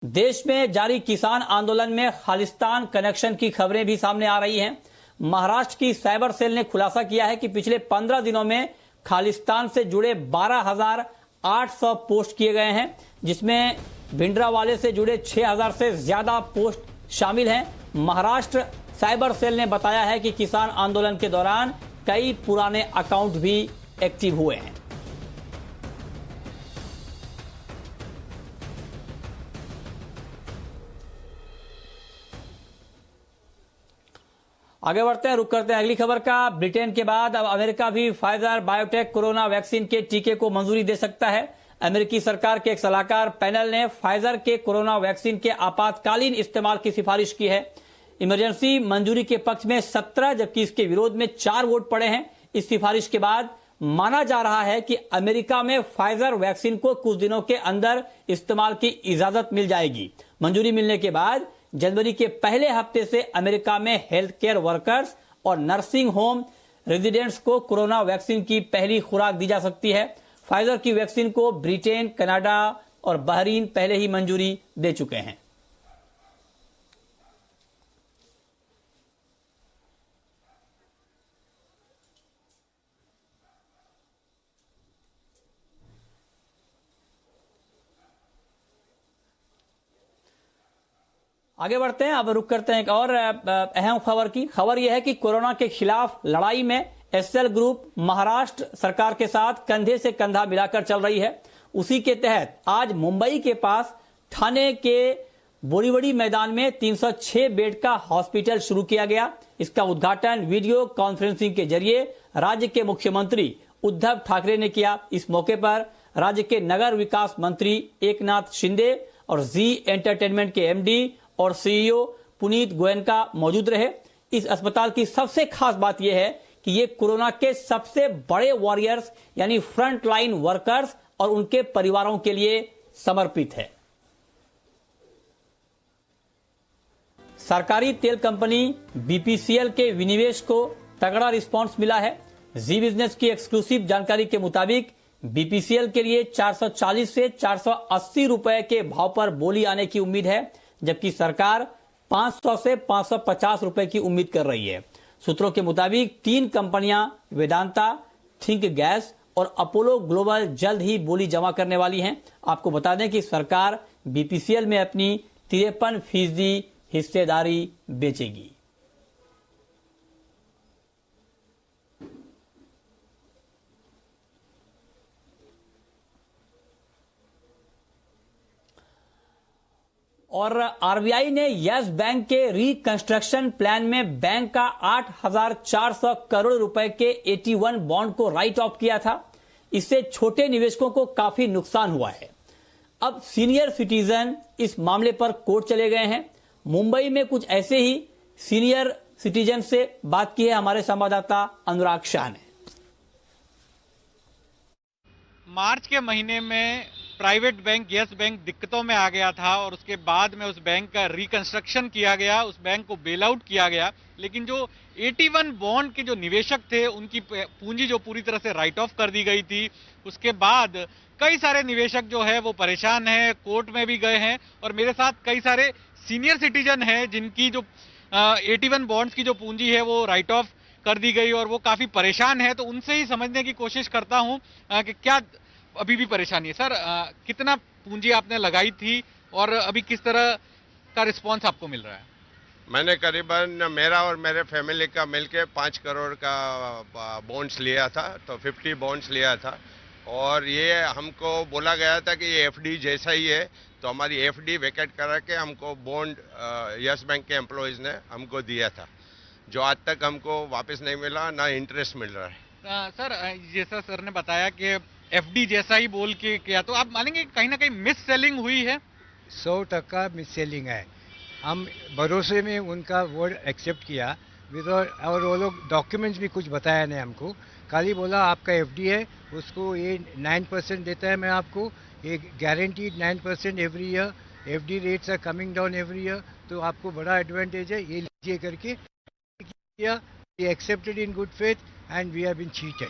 देश में जारी किसान आंदोलन में खालिस्तान कनेक्शन की खबरें भी सामने आ रही हैं। महाराष्ट्र की साइबर सेल ने खुलासा किया है कि पिछले 15 दिनों में खालिस्तान से जुड़े 12,800 पोस्ट किए गए हैं, जिसमें भिंडरावाले से जुड़े 6,000 से ज्यादा पोस्ट शामिल हैं। महाराष्ट्र साइबर सेल ने बताया है कि किसान आंदोलन के दौरान कई पुराने अकाउंट भी एक्टिव हुए हैं। आगे बढ़ते हैं, रुक करते हैं अगली खबर का। ब्रिटेन के बाद अब अमेरिका भी फाइजर बायोटेक कोरोना वैक्सीन के टीके को मंजूरी दे सकता है। अमेरिकी सरकार के एक सलाहकार पैनल ने फाइजर के कोरोना वैक्सीन के आपातकालीन इस्तेमाल की सिफारिश की है। इमरजेंसी मंजूरी के पक्ष में 17 जबकि इसके विरोध में 4 वोट पड़े हैं। इस सिफारिश के बाद माना जा रहा है कि अमेरिका में फाइजर वैक्सीन को कुछ दिनों के अंदर इस्तेमाल की इजाजत मिल जाएगी। मंजूरी मिलने के बाद जनवरी के पहले हफ्ते से अमेरिका में हेल्थ केयर वर्कर्स और नर्सिंग होम रेजिडेंट्स को कोरोना वैक्सीन की पहली खुराक दी जा सकती है। फाइजर की वैक्सीन को ब्रिटेन, कनाडा और बहरीन पहले ही मंजूरी दे चुके हैं। आगे बढ़ते हैं, अब रुक करते हैं एक और अहम खबर की। खबर यह है कि कोरोना के खिलाफ लड़ाई में एसएल ग्रुप महाराष्ट्र सरकार के साथ कंधे से कंधा मिलाकर चल रही है। उसी के तहत आज मुंबई के पास ठाणे के बोरीवली मैदान में 306 बेड का हॉस्पिटल शुरू किया गया। इसका उद्घाटन वीडियो कॉन्फ्रेंसिंग के जरिए राज्य के मुख्यमंत्री उद्धव ठाकरे ने किया। इस मौके पर राज्य के नगर विकास मंत्री एकनाथ शिंदे और जी एंटरटेनमेंट के एमडी और सीईओ पुनीत गोयनका मौजूद रहे। इस अस्पताल की सबसे खास बात यह है कि ये कोरोना के सबसे बड़े वॉरियर्स यानी फ्रंट लाइन वर्कर्स और उनके परिवारों के लिए समर्पित है। सरकारी तेल कंपनी बीपीसीएल के विनिवेश को तगड़ा रिस्पांस मिला है। जी बिजनेस की एक्सक्लूसिव जानकारी के मुताबिक बीपीसीएल के लिए 440 से 480 रुपए के भाव पर बोली आने की उम्मीद है, जबकि सरकार 500 से 550 रुपए की उम्मीद कर रही है। सूत्रों के मुताबिक 3 कंपनियां वेदांता, थिंक गैस और अपोलो ग्लोबल जल्द ही बोली जमा करने वाली हैं। आपको बता दें कि सरकार बीपीसीएल में अपनी 53% हिस्सेदारी बेचेगी। और आरबीआई ने यस बैंक के रिकंस्ट्रक्शन प्लान में बैंक का 8,400 करोड़ रुपए के AT1 बॉन्ड को राइट ऑफ किया था। इससे छोटे निवेशकों को काफी नुकसान हुआ है। अब सीनियर सिटीजन इस मामले पर कोर्ट चले गए हैं। मुंबई में कुछ ऐसे ही सीनियर सिटीजन से बात की है हमारे संवाददाता अनुराग शाह ने। मार्च के महीने में प्राइवेट बैंक यस बैंक दिक्कतों में आ गया था और उसके बाद में उस बैंक का रिकंस्ट्रक्शन किया गया, उस बैंक को बेल आउट किया गया। लेकिन जो AT1 बॉन्ड के जो निवेशक थे उनकी पूंजी जो पूरी तरह से राइट ऑफ कर दी गई थी। उसके बाद कई सारे निवेशक जो है वो परेशान हैं, कोर्ट में भी गए हैं और मेरे साथ कई सारे सीनियर सिटीजन हैं जिनकी जो AT1 बॉन्ड्स की जो पूंजी है वो राइट ऑफ कर दी गई और वो काफी परेशान है। तो उनसे ही समझने की कोशिश करता हूं कि क्या अभी भी परेशानी है। सर, कितना पूंजी आपने लगाई थी और अभी किस तरह का रिस्पांस आपको मिल रहा है? मैंने करीबन मेरा और मेरे फैमिली का मिलके 5 करोड़ का बॉन्ड्स लिया था, तो 50 बॉन्ड्स लिया था और ये हमको बोला गया था कि ये एफडी जैसा ही है, तो हमारी एफडी वेकेट करा के हमको बॉन्ड यस बैंक के एम्प्लॉयज ने हमको दिया था, जो आज तक हमको वापस नहीं मिला, ना इंटरेस्ट मिल रहा है। सर, जैसा सर ने बताया कि एफडी जैसा ही बोल के किया, तो आप मानेंगे कहीं ना कहीं मिस सेलिंग हुई है? 100% मिस सेलिंग है। हम भरोसे में उनका वर्ड एक्सेप्ट किया और वो लोग डॉक्यूमेंट्स भी कुछ बताया नहीं हमको। खाली बोला आपका एफडी है, उसको ये 9% देता है, मैं आपको ये guaranteed 9% every year, FD rates are coming down every year, तो आपको बड़ा एडवांटेज है, ये लीजिए करके किया। We accepted in good faith and we have been cheated.